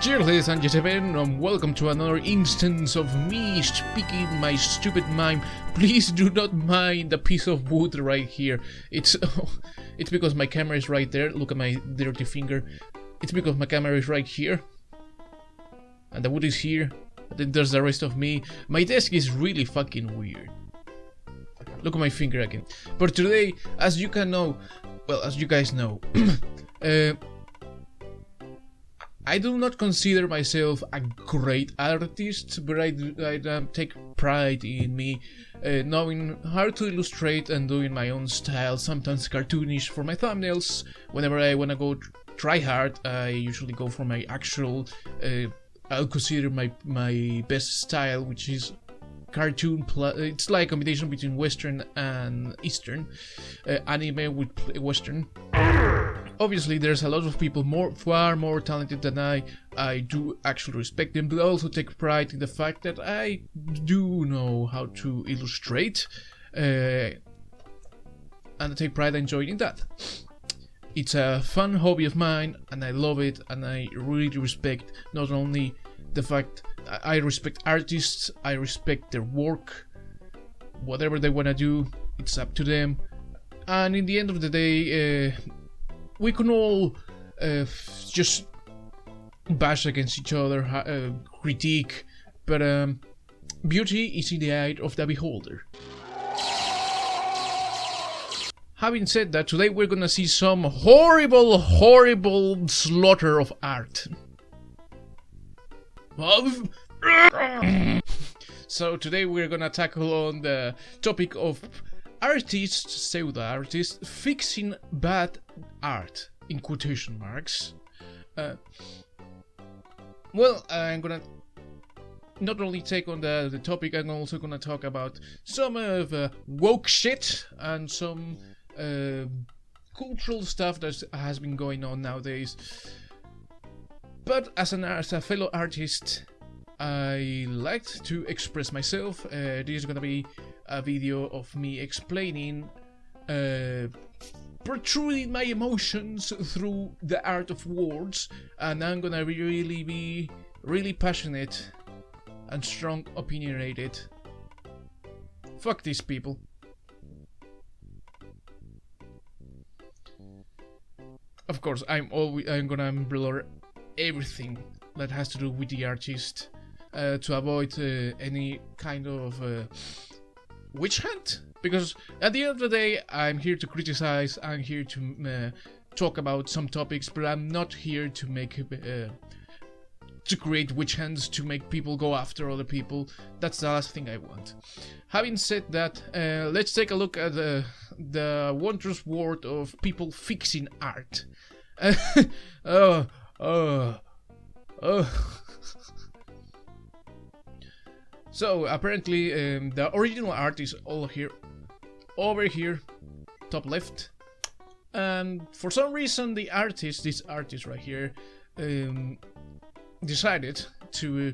Dear ladies and gentlemen, welcome to another instance of me speaking my stupid mind. Please do not mind the piece of wood right here. It's because my camera is right there. Look at my dirty finger. It's because my camera is right here. And the wood is here. Then there's the rest of me. My desk is really fucking weird. Look at my finger again. But today, as you can know, well, as you guys know, I do not consider myself a great artist, but I take pride in me knowing how to illustrate and doing my own style, sometimes cartoonish for my thumbnails. Whenever I want to go try hard, I usually go for my actual, I'll consider my best style, which is cartoon. It's like a combination between Western and Eastern, anime with Western. Obviously, there's a lot of people far more talented than I. I do actually respect them, but I also take pride in the fact that I do know how to illustrate, and I take pride in enjoying that. It's a fun hobby of mine, and I love it, and I really respect not only the fact I respect artists, I respect their work. Whatever they want to do, it's up to them. And in the end of the day, we can all just bash against each other, critique, but beauty is in the eye of the beholder. Having said that, today we're gonna see some horrible slaughter of art. So today we're gonna tackle on the topic of artists, pseudo-artists, fixing bad art, in quotation marks. Well, I'm gonna not only take on the topic, I'm also gonna talk about some of woke shit and some cultural stuff that has been going on nowadays. But as a fellow artist, I liked to express myself. This is gonna be a video of me explaining, protruding my emotions through the art of words, and I'm gonna really be really passionate and strong opinionated. Fuck these people. Of course, I'm gonna blur everything that has to do with the artist to avoid any kind of witch hunt, because at the end of the day I'm here to criticize, I'm here to talk about some topics, but I'm not here to make to create witch hunts, to make people go after other people. That's the last thing I want. Having said that, let's take a look at the wondrous world of people fixing art. So apparently the original art is all here, over here, top left, and for some reason this artist right here, decided to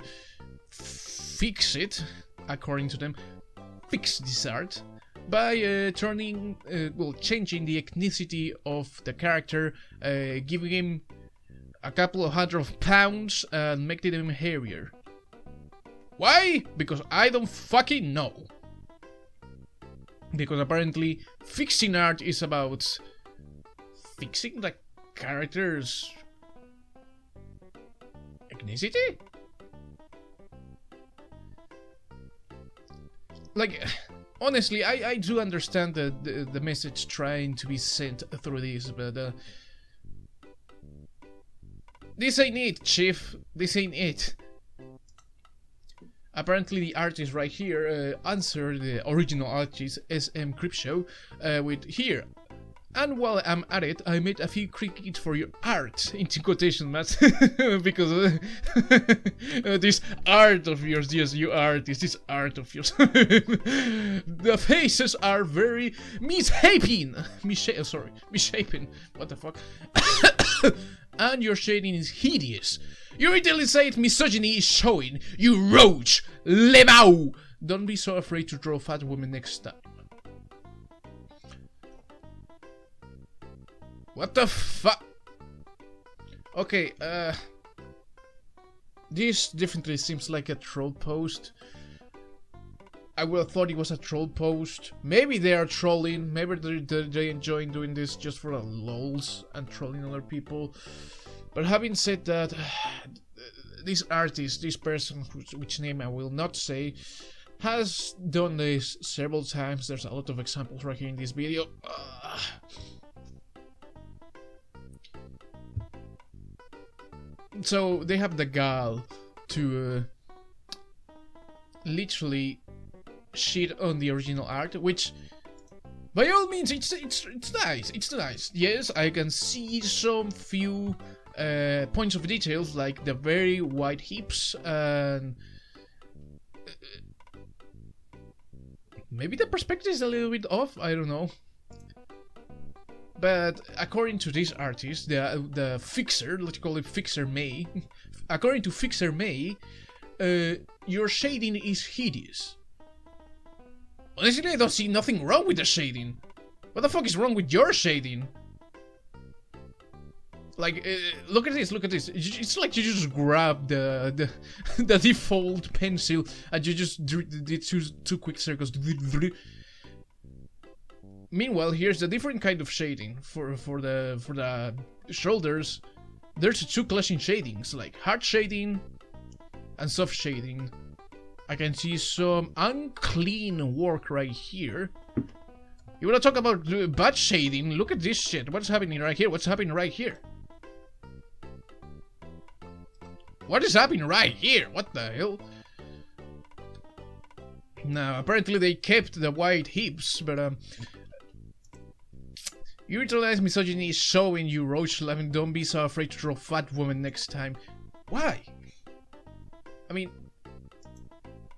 fix it, according to them, fix this art by changing the ethnicity of the character, giving him a couple of £100 and making him hairier. Why? Because I don't fucking know. Because apparently fixing art is about fixing the character's ethnicity? Like, honestly, I do understand the message trying to be sent through this, but this ain't it, Chief. This ain't it. Apparently the artist right here answered the original artist SM Cryptshow with here. And while I'm at it, I made a few critiques for your art, into quotation marks, because this art of yours, yes, you artist, this art of yours. The faces are very misshapen, what the fuck? And your shading is hideous. Your intelligent misogyny is showing, you roach, lemao. Don't be so afraid to draw fat women next time. What the fuck? Okay, This definitely seems like a troll post. I would have thought it was a troll post. Maybe they are trolling. Maybe they enjoy doing this just for the lols and trolling other people. But having said that, this artist, this person, which name I will not say, has done this several times. There's a lot of examples right here in this video. So they have the gall to literally shit on the original art, which by all means it's nice. It's nice. Yes, I can see some few points of details, like the very wide hips and maybe the perspective is a little bit off, I don't know. But according to this artist, the fixer, let's call it Fixer May, according to Fixer May, your shading is hideous. Honestly, I don't see nothing wrong with the shading. What the fuck is wrong with your shading? Like, look at this, look at this. It's like you just grab the default pencil and you just did two quick circles. Meanwhile, here's the different kind of shading for the shoulders. There's two clashing shadings, like hard shading and soft shading. I can see some unclean work right here. You wanna talk about bad shading? Look at this shit. What's happening right here? What's happening right here? What is happening right here? What the hell? Now, apparently they kept the wide hips, but you realize misogyny is showing you, Roach 11. Don't be so afraid to draw fat woman next time. Why? I mean,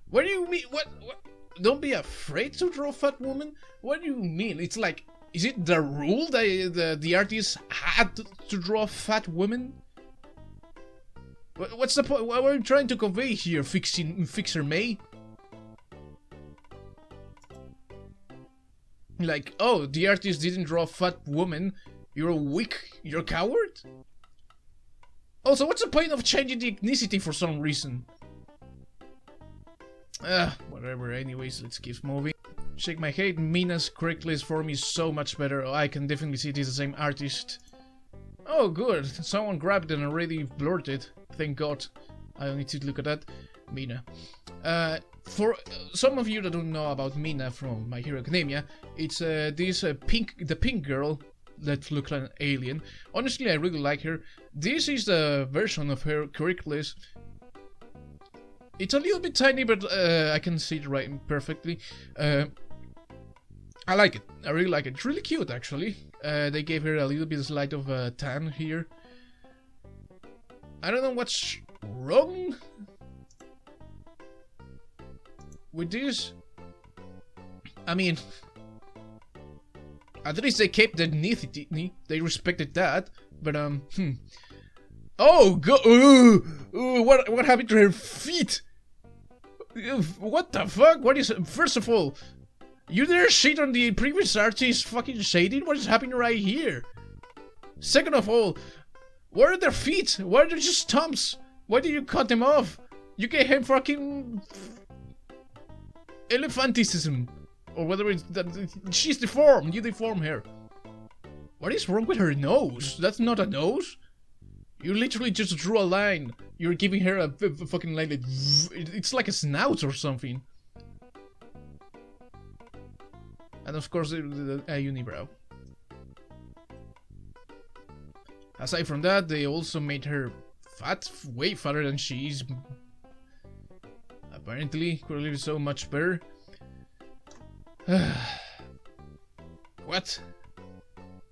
what do you mean? What? Don't be afraid to draw fat woman? What do you mean? It's like, is it the rule that the artist had to draw fat women? What's the point? What are you trying to convey here, Fixer May? Like, oh, the artist didn't draw a fat woman. You're a weak. You're a coward? Also, what's the point of changing the ethnicity for some reason? Whatever. Anyways, let's keep moving. Shake my head. Mina's correct list for me is so much better. Oh, I can definitely see it is the same artist. Oh, good. Someone grabbed it and already blurred it. Thank God. I don't need to look at that. Mina. For some of you that don't know about Mina from My Hero Academia, it's the pink girl that looks like an alien. Honestly, I really like her. This is the version of her curriculum. It's a little bit tiny, but I can see it right perfectly. I like it. I really like it. It's really cute, actually. They gave her a little bit of light of tan here. I don't know what's wrong with this. I mean, at least they kept the ethnicity. They respected that. But oh god! What happened to her feet? What the fuck? What is? First of all, you dare shit on the previous artist's fucking shading? What is happening right here? Second of all, where are their feet? Why are they just stumps? Why did you cut them off? You gave him fucking elephanticism, or whether it's that she's deformed. You deform her. What is wrong with her nose? That's not a nose. You literally just drew a line. You're giving her a fucking line like it's like a snout or something. And of course, a unibrow. Aside from that, they also made her fat, way fatter than she is. Apparently, clearly so much better. What?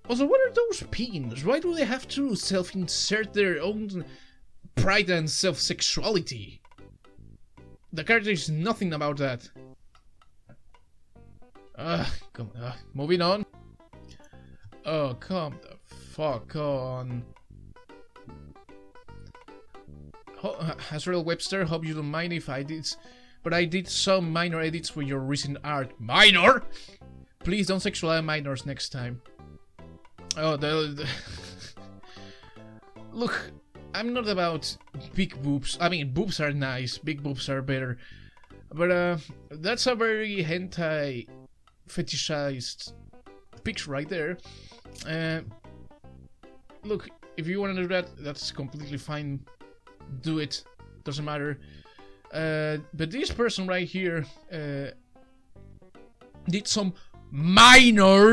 Also, what are those pins? Why do they have to self-insert their own pride and self-sexuality? The character is nothing about that. Moving on. Oh, come the fuck on. Hasrael Webster, hope you don't mind if I did, but I did some minor edits for your recent art. Minor? Please don't sexualize minors next time. Oh, look, I'm not about big boobs. I mean, boobs are nice, big boobs are better. But that's a very hentai fetishized picture right there. Look, if you want to do that, that's completely fine. Do it. Doesn't matter. But this person right here did some minor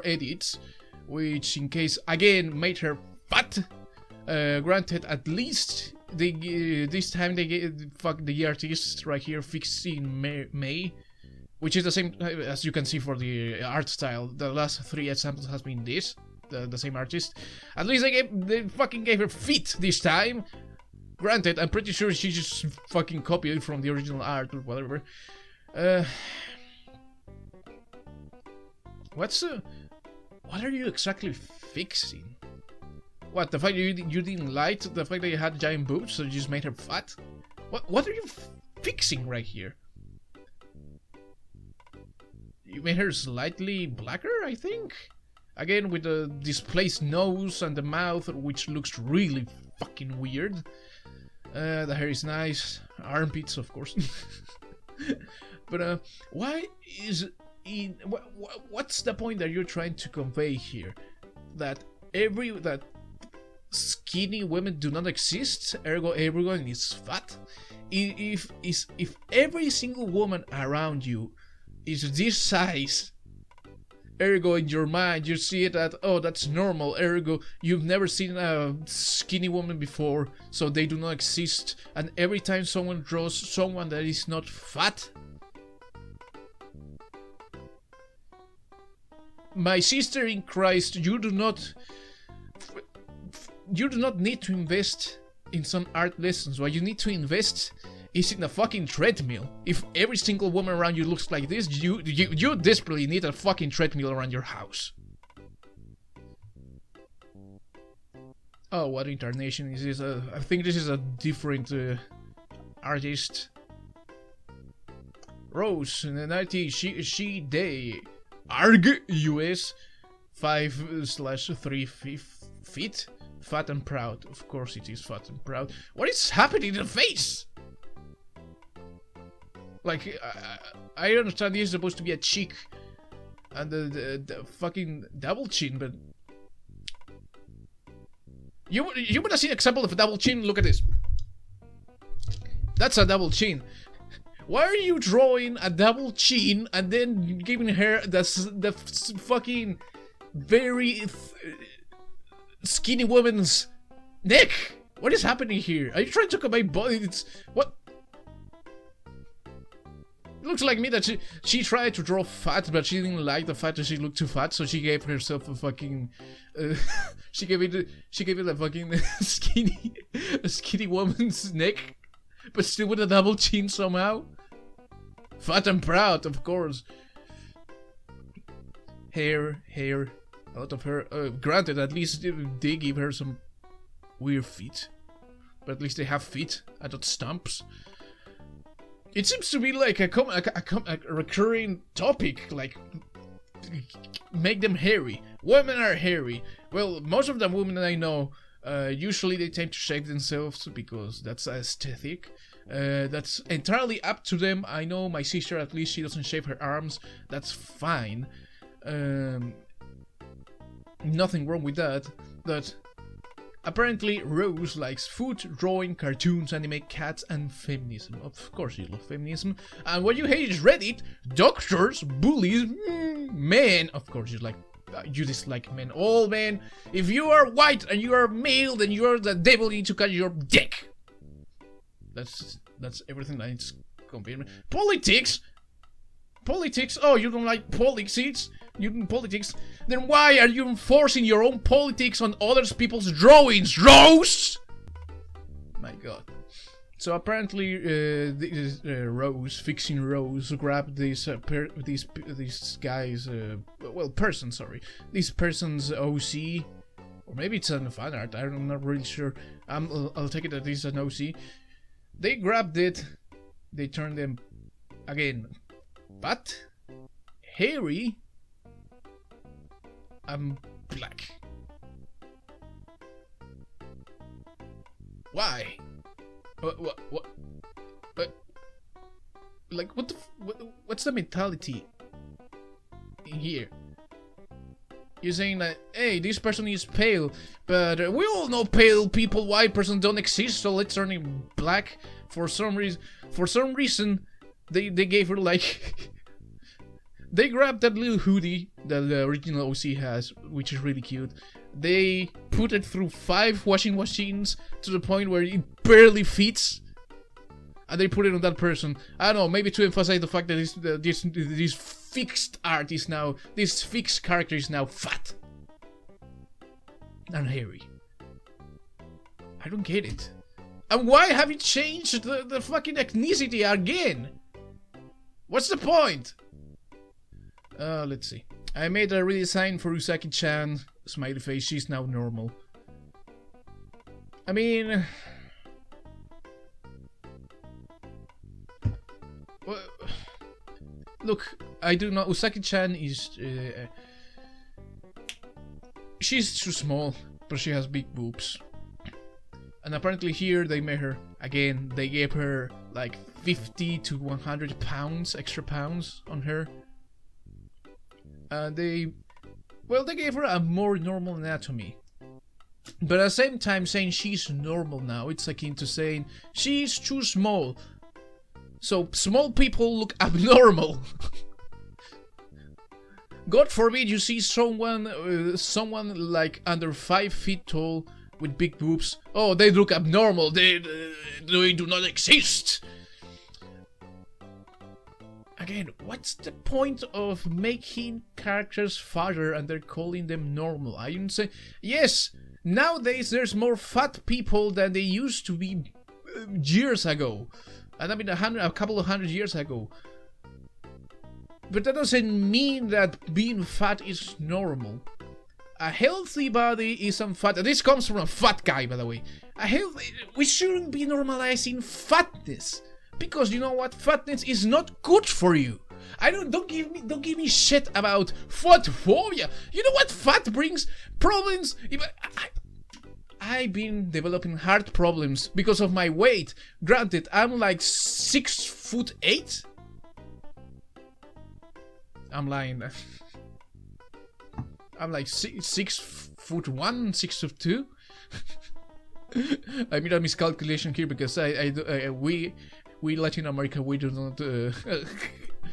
edits, which, in case again, made her fat. Granted, at least this time they fuck the artist right here, fixing May, which is the same as you can see for the art style. The last 3 examples has been this, the same artist. At least they fucking gave her feet this time. Granted, I'm pretty sure she just fucking copied it from the original art or whatever. What are you exactly fixing? What, the fact you didn't like the fact that you had giant boobs, so you just made her fat? What are you fixing right here? You made her slightly blacker, I think? Again, with the displaced nose and the mouth, which looks really fucking weird. The hair is nice. Armpits, of course. But why is what's the point that you're trying to convey here? That skinny women do not exist, ergo everyone is fat? If every single woman around you is this size, ergo in your mind you see it that, oh, that's normal, ergo you've never seen a skinny woman before, so they do not exist, and every time someone draws someone that is not fat, my sister in Christ, you do not need to invest in some art lessons. What you need to invest is in a fucking treadmill. If every single woman around you looks like this, you desperately need a fucking treadmill around your house. Oh, what incarnation is this? I think this is a different artist. Rose, 90, she, they, ARG US 5/3 feet. Fat and proud. Of course it is fat and proud. What is happening in the face? Like, I understand this is supposed to be a cheek and the fucking double chin, but you would have seen an example of a double chin. Look at this. That's a double chin. Why are you drawing a double chin and then giving her the fucking very skinny woman's neck? What is happening here? Are you trying to combine body? It's what? It looks like me that she tried to draw fat, but she didn't like the fact that she looked too fat, so she gave herself a fucking she gave it a fucking skinny woman's neck, but still with a double chin somehow. Fat and proud, of course. Hair, a lot of hair. Granted, at least they give her some weird feet, but at least they have feet and not stumps. It seems to be like a recurring topic, like make them hairy. Women are hairy. Well, most of the women I know, usually they tend to shave themselves because that's aesthetic. That's entirely up to them. I know my sister, at least she doesn't shave her arms. That's fine. Nothing wrong with that. But apparently Rose likes food, drawing, cartoons, anime, cats, and feminism. Of course you love feminism. And what you hate is Reddit, doctors, bullies, men. Of course you dislike men. All men. If you are white and you are male, then you are the devil. You need to cut your dick. That's everything that it's confirmed. Politics. Oh, you don't like politics? Politics? Then why are you enforcing your own politics on other people's drawings, Rose? My God. So apparently, Rose, fixing Rose, grabbed this guy's this person's OC, or maybe it's a fan art. I'm not really sure. I'll take it that this is an OC. They grabbed it. They turned them again, but hairy and black. Why? What? Like, what's the mentality in here? You're saying that, hey, this person is pale, but we all know pale people, white person don't exist, so let's turn him black. For some reason, they gave her like, they grabbed that little hoodie that the original OC has, which is really cute. They put it through 5 washing machines to the point where it barely fits, and they put it on that person. I don't know, maybe to emphasize the fact that this fixed art is now, this fixed character is now fat and hairy. I don't get it. And why have you changed the fucking ethnicity again? What's the point? Let's see. I made a redesign for Usagi-chan. Smiley face, she's now normal. I mean... Look, I do not... Usagi-chan is... she's too small, but she has big boobs. And apparently here they made her... Again, they gave her like 50 to 100 pounds, extra pounds on her. They gave her a more normal anatomy. But at the same time saying she's normal now, it's akin to saying she's too small. So small people look abnormal. God forbid you see someone like under 5 feet tall with big boobs. Oh, they look abnormal. They do not exist. Again, what's the point of making characters fatter and they're calling them normal? I didn't say... Yes, nowadays there's more fat people than they used to be years ago. And I mean a couple of hundred years ago. But that doesn't mean that being fat is normal. A healthy body isn't fat. This comes from a fat guy, by the way. We shouldn't be normalizing fatness. Because you know what, fatness is not good for you. Don't give me shit about fat phobia. You know what fat brings? Problems. I've been developing heart problems because of my weight. Granted, I'm like 6'8". I'm lying. I'm like 6'1", 6'2". I made a miscalculation here because we Latin America, we do not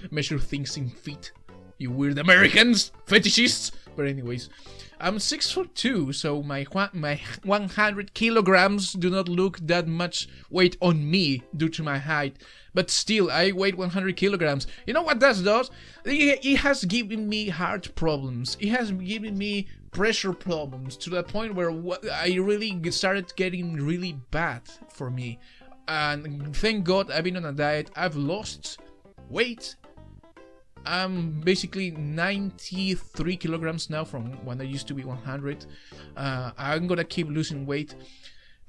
measure things in feet. You weird Americans, fetishists. But anyways, I'm 6'2", so my 100 kilograms do not look that much weight on me due to my height. But still, I weigh 100 kilograms. You know what that does? It has given me heart problems. It has given me pressure problems to the point where I really started getting really bad for me. And thank God I've been on a diet. I've lost weight. I'm basically 93 kilograms now from when I used to be 100. I'm gonna keep losing weight.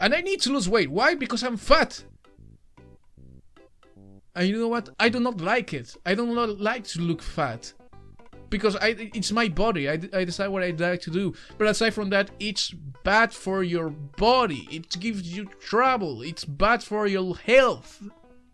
And I need to lose weight. Why? Because I'm fat. And you know what? I do not like it. I do not like to look fat. Because it's my body. I decide what I like to do. But aside from that, it's bad for your body. It gives you trouble. It's bad for your health.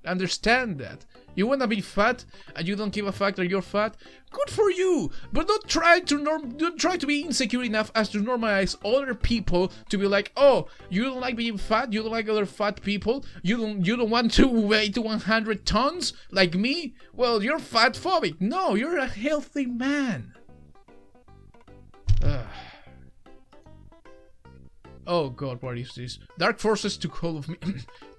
Understand that. You wanna be fat and you don't give a fuck that you're fat? Good for you. But don't try to be insecure enough as to normalize other people to be like, oh, you don't like being fat, you don't like other fat people, you don't want to weigh to 100 tons like me? Well, you're fat phobic. No, you're a healthy man. Oh god, what is this? Dark forces took hold of me.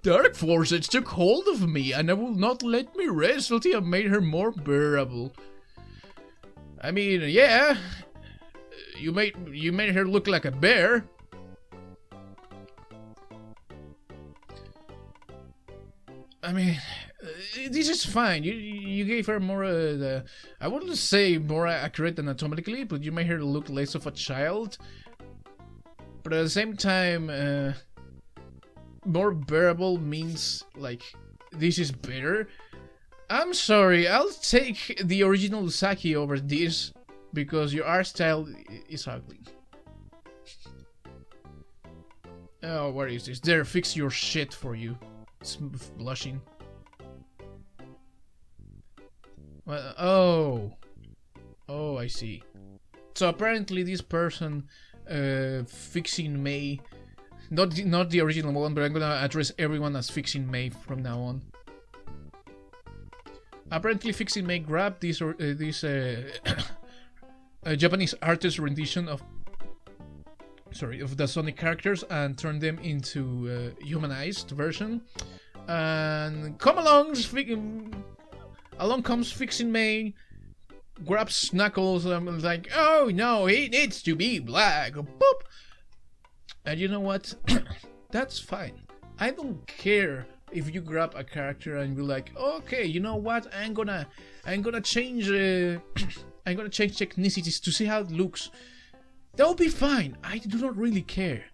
Dark forces took hold of me, and I will not let me rest until I made her more bearable. I mean, yeah, you made her look like a bear. I mean, this is fine. You gave her more, I wouldn't say more accurate anatomically, but you made her look less of a child. But at the same time, more bearable means, like, this is better. I'm sorry, I'll take the original Usagi over this, because your art style is ugly. Oh, what is this? There, fix your shit for you. It's blushing. Well, oh, I see. So apparently this person fixing May, not the original one, but I'm gonna address everyone as fixing May from now on. Apparently fixing May grabbed this Japanese artist rendition of the Sonic characters and turned them into humanized version. And along comes fixing May, grabs Knuckles and like, oh no, he needs to be black. Boop. And you know what? That's fine. I don't care if you grab a character and be like, okay, you know what? I'm gonna change I'm gonna change ethnicities to see how it looks. That'll be fine. I do not really care.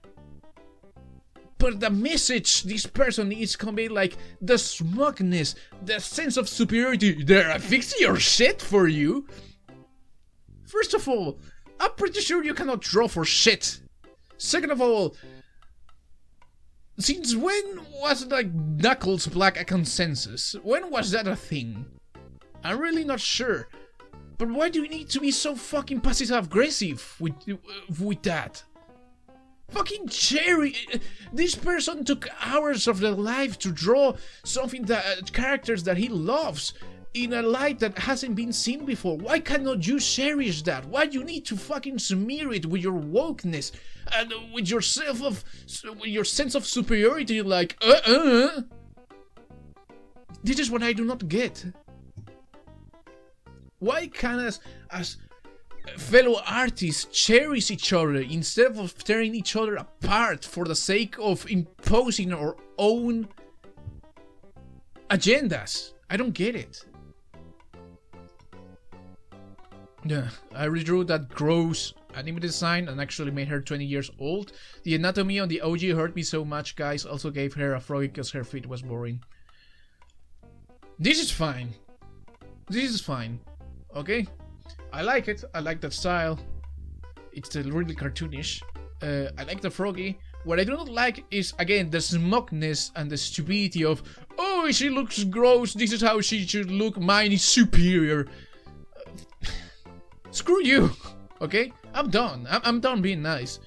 But the message this person needs to convey, like the smugness, the sense of superiority. There, I fixed your shit for you. First of all, I'm pretty sure you cannot draw for shit. Second of all, since when was like Knuckles black a consensus? When was that a thing? I'm really not sure. But why do you need to be so fucking passive-aggressive with that? Fucking Cherry! This person took hours of their life to draw something that characters that he loves in a light that hasn't been seen before. Why cannot you cherish that? Why do you need to fucking smear it with your wokeness and with your sense of superiority? Like, This is what I do not get. Why can't as fellow artists cherish each other instead of tearing each other apart for the sake of imposing our own agendas? I don't get it. Yeah, I redrew that gross anime design and actually made her 20 years old. The anatomy on the OG hurt me so much, guys. Also gave her a frog because her feet was boring. This is fine. This is fine. Okay? I like it. I like that style. It's really cartoonish. I like the froggy. What I do not like is, again, the smugness and the stupidity of, oh, she looks gross, this is how she should look, mine is superior. Screw you, okay? I'm done. I'm done being nice.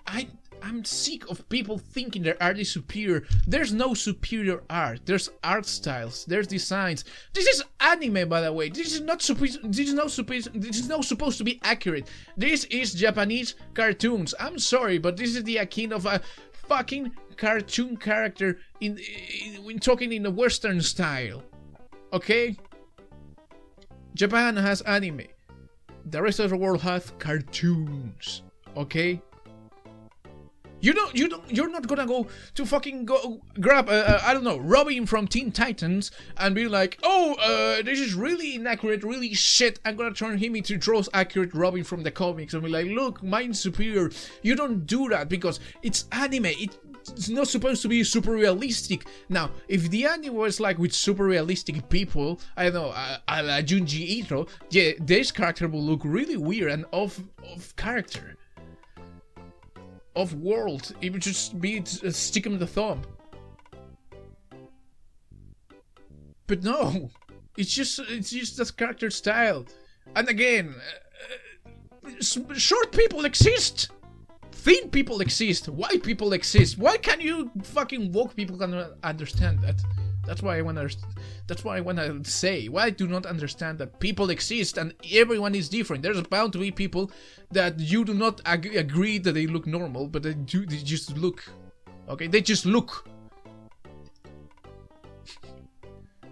I'm sick of people thinking their art is superior. There's no superior art. There's art styles. There's designs. This is anime, by the way. This is not supposed to be accurate. This is Japanese cartoons. I'm sorry, but this is the akin of a fucking cartoon character when talking in the Western style. Okay? Japan has anime. The rest of the world has cartoons. Okay? You're not gonna go to fucking go grab I don't know, Robin from Teen Titans and be like, oh, this is really inaccurate, really shit. I'm gonna turn him into draws accurate Robin from the comics and be like, look, mine's superior. You don't do that because it's anime. It's not supposed to be super realistic. Now, if the anime was like with super realistic people, I don't know, a la Junji Ito, yeah, this character will look really weird and off character. Of world, it would just be stick him the thumb. But no, it's just that character style. And again, short people exist, thin people exist, white people exist. Why can't you fucking woke people can understand that? That's why I wanna say, why I do not understand that people exist and everyone is different. There's bound to be people that you do not agree that they look normal, but they just look. Okay, they just look.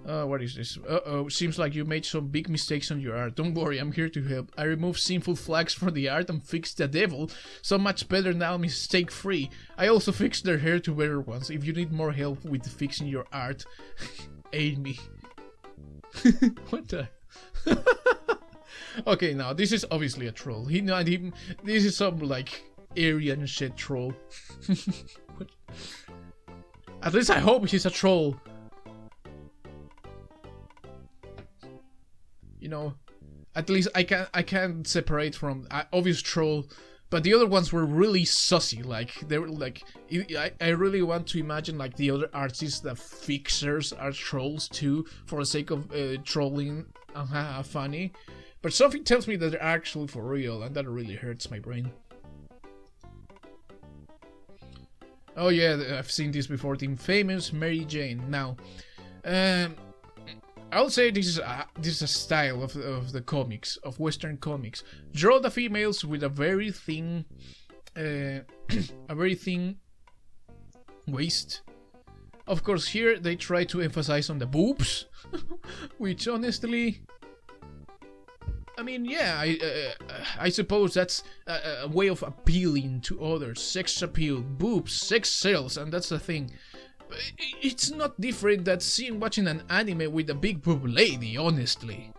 What is this? Uh-oh, seems like you made some big mistakes on your art. Don't worry, I'm here to help. I removed sinful flags from the art and fixed the devil. So much better now, mistake-free. I also fixed their hair to better ones. If you need more help with fixing your art, aid me. What the? Okay, now, this is obviously a troll. This is some, like, Aryan shit troll. At least I hope he's a troll. You know, at least I can separate from obvious troll But the other ones were really sussy. Like they were like, I really want to imagine like the other artists, the fixers, are trolls too, for the sake of trolling, funny. But something tells me that they're actually for real, and that really hurts my brain. Oh yeah, I've seen this before. Team Famous Mary Jane. Now, I would say this is a style of the comics, of Western comics. Draw the females with a very thin, waist. Of course, here they try to emphasize on the boobs, which honestly, I mean, yeah, I suppose that's a way of appealing to others. Sex appeal, boobs, sex sells, and that's the thing. It's not different than watching an anime with a big boob lady, honestly.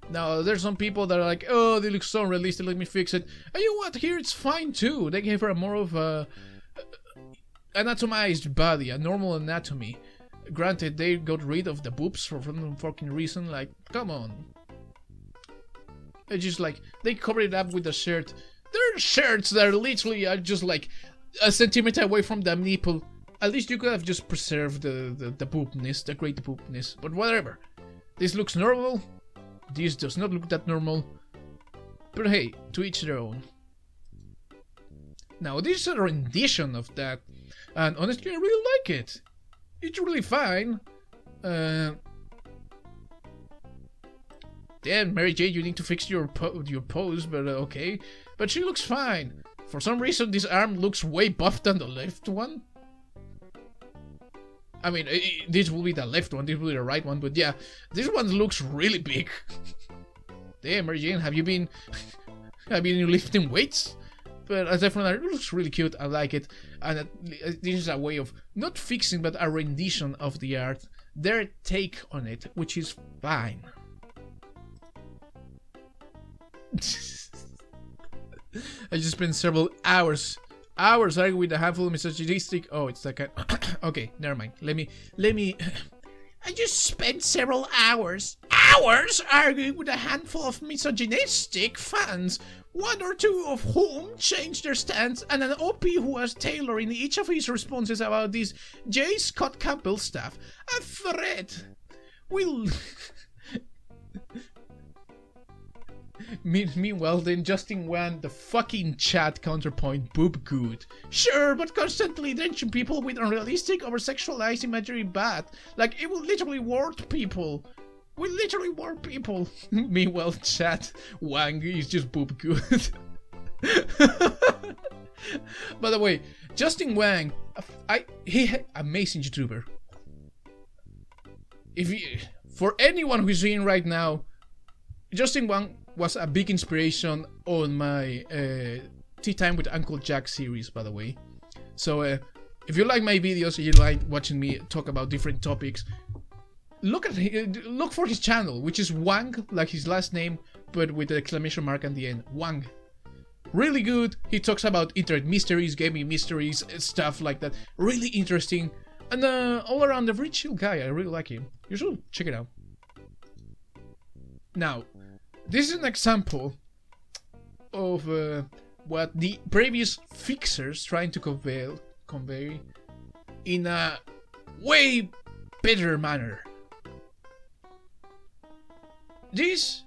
Now, there's some people that are like, oh, they look so realistic, let me fix it. And you know what, here it's fine too. They gave her a more of a anatomized body, a normal anatomy. Granted, they got rid of the boobs for some fucking reason, like, come on. It's just like, they covered it up with a shirt. There are shirts that are literally just like a centimeter away from the nipple. At least you could have just preserved the boobness, the great boobness. But whatever. This looks normal. This does not look that normal. But hey, to each their own. Now, this is a rendition of that. And honestly, I really like it. It's really fine. Damn, Mary Jane, you need to fix your pose, but okay. But she looks fine. For some reason, this arm looks way buffed than the left one. I mean, this will be the left one, this will be the right one, but yeah, this one looks really big. Damn, Mary Jane, have you been lifting weights? But definitely, it looks really cute, I like it. And this is a way of, not fixing, but a rendition of the art. Their take on it, which is fine. I just spent several hours arguing with a handful of misogynistic. Oh, it's like a okay, never mind. Let me. I just spent several hours arguing with a handful of misogynistic fans, one or two of whom changed their stance, and an OP who was tailoring each of his responses about this J. Scott Campbell stuff. A threat will. Meanwhile, then Justin Wan, the fucking chat counterpoint, boob good. Sure, but constantly drenching people with unrealistic or sexualized imagery bad. Like, it will literally warp people. We literally warp people. Meanwhile, chat Wang is just boob good. By the way, Justin Wang, amazing YouTuber. For anyone who's seeing right now, Justin Wang was a big inspiration on my Tea Time with Uncle Jack series, by the way. So if you like my videos, you like watching me talk about different topics, look for his channel, which is Wang, like his last name, but with the exclamation mark at the end. Wang. Really good. He talks about internet mysteries, gaming mysteries, stuff like that. Really interesting. And all around a very chill guy. I really like him. You should check it out. Now, this is an example of what the previous fixers trying to convey in a way better manner. This,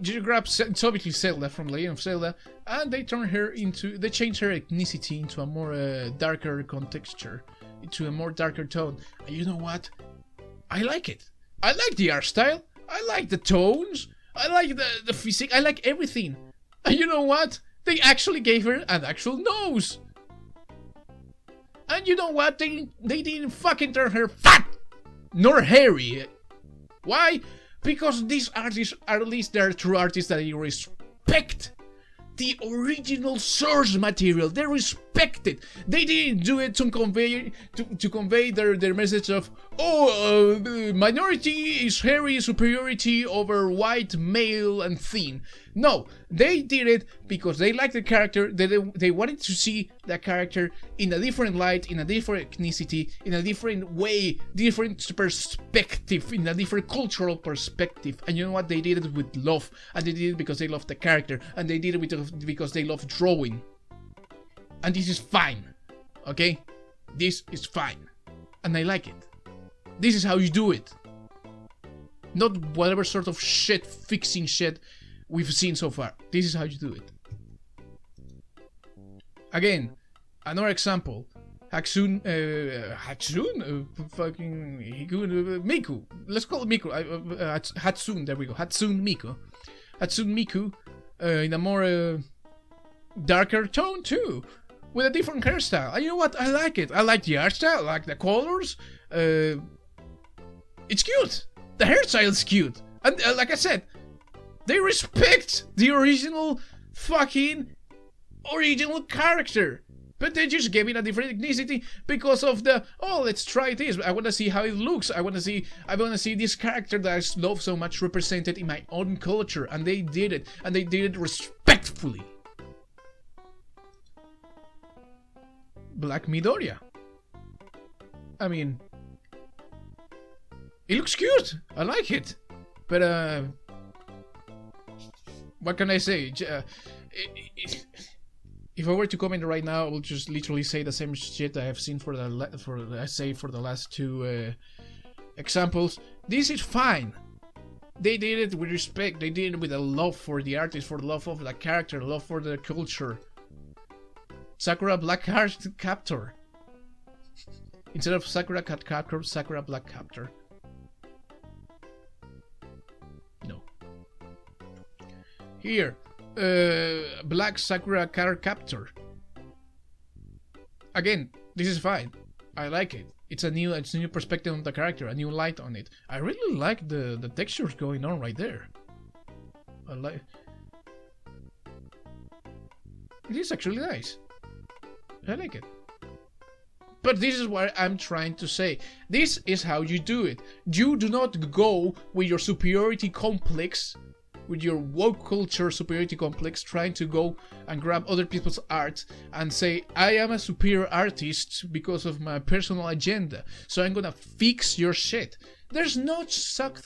you grab, it's obviously Zelda from Legend of Zelda, and they change her ethnicity into a more darker contexture, into a more darker tone. And you know what? I like it. I like the art style. I like the tones. I like the physique. I like everything. And you know what? They actually gave her an actual nose. And you know what? They didn't fucking turn her fat nor hairy. Why? Because these artists are at least they're true artists that you respect. The original source material, they respect it. They didn't do it to convey their message of, oh, minority is hairy superiority over white male and thin. No, they did it because they liked the character. They wanted to see the character in a different light, in a different ethnicity, in a different way, different perspective, in a different cultural perspective. And you know what? They did it with love, and they did it because they loved the character, and they did it because they love drawing. And this is fine, okay? This is fine, and I like it. This is how you do it. Not whatever sort of shit, fixing shit we've seen so far. This is how you do it. Again, another example. Miku. Let's call it Miku. Hatsune, there we go. Hatsune Miku. Hatsune Miku in a more darker tone too. With a different hairstyle. And you know what? I like it. I like the art style. I like the colors. It's cute. The hairstyle is cute. And like I said, they respect the original character. But they just gave it a different ethnicity because of the, oh, let's try this. I want to see how it looks. I want to see this character that I love so much represented in my own culture. And they did it. And they did it respectfully. Black Midoriya. I mean, it looks cute. I like it. But what can I say? If I were to comment right now, I will just literally say the same shit I have seen for the last two examples. This is fine. They did it with respect. They did it with a love for the artist, for the love of the character, love for the culture. Sakura Black Heart Captor. Instead of Sakura Cat Captor, Sakura Black Captor. No. Here, Black Sakura Card Captor. Again, this is fine. I like it. It's a new perspective on the character, a new light on it. I really like the textures going on right there. I like. It is actually nice. I like it. But this is what I'm trying to say. This is how you do it. You do not go with your superiority complex, with your woke culture superiority complex, trying to go and grab other people's art and say, I am a superior artist because of my personal agenda, so I'm gonna fix your shit. There's no such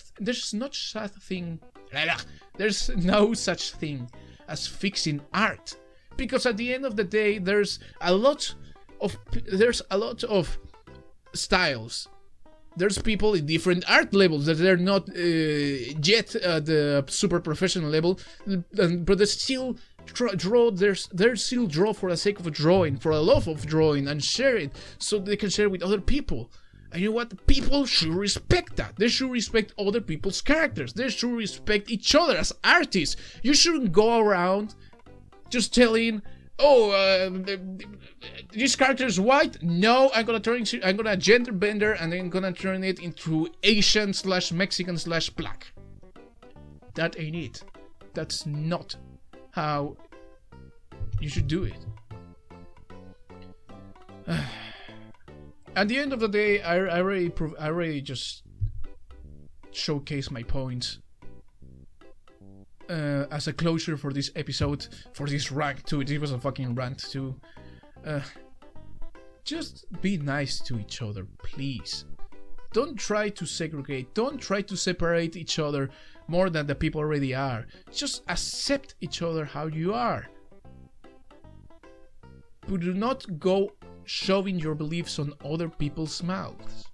thing as fixing art. Because at the end of the day, there's a lot of styles. There's people in different art levels that they're not yet at the super professional level, but they still draw. They still draw for the sake of drawing, for a love of drawing, and share it so they can share it with other people. And you know what? People should respect that. They should respect other people's characters. They should respect each other as artists. You shouldn't go around just telling, oh, this character is white. No, I'm gonna gender bender and I'm gonna turn it into Asian / Mexican / black. That ain't it. That's not how you should do it. At the end of the day, I already just showcase my points. As a closure for this episode, for this rant too. It was a fucking rant too. Just be nice to each other, please. Don't try to segregate. Don't try to separate each other more than the people already are. Just accept each other how you are. But do not go shoving your beliefs on other people's mouths.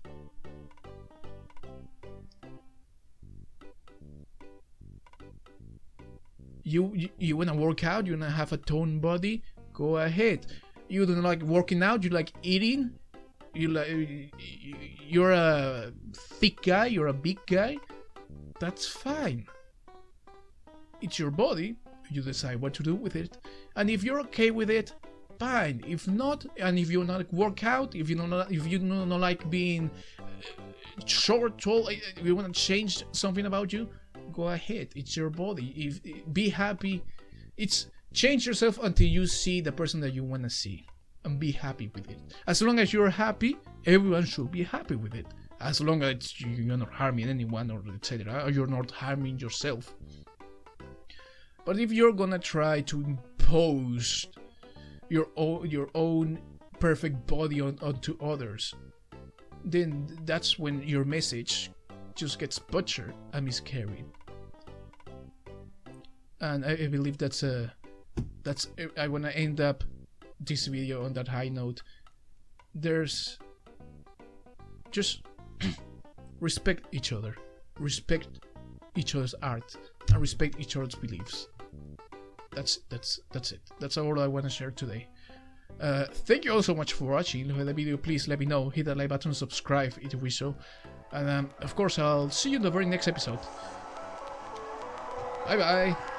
You wanna work out, you wanna have a toned body, go ahead. You don't like working out, you like eating, you're a thick guy, you're a big guy, that's fine. It's your body, you decide what to do with it. And if you're okay with it, fine. If not, and if you not work out, if you don't like being short, tall, if you wanna change something about you, go ahead. It's your body. Be happy. It's change yourself until you see the person that you want to see, and be happy with it. As long as you're happy, everyone should be happy with it. As long as you're not harming anyone, or etc., or you're not harming yourself. But if you're gonna try to impose your own perfect body onto others, then that's when your message just gets butchered and miscarried. And I believe I want to end up this video on that high note. There's just respect each other, respect each other's art, and respect each other's beliefs. That's it. That's all I want to share today. Thank you all so much for watching. If you like the video, please let me know. Hit that like button, subscribe if you wish so. And of course, I'll see you in the very next episode. Bye bye.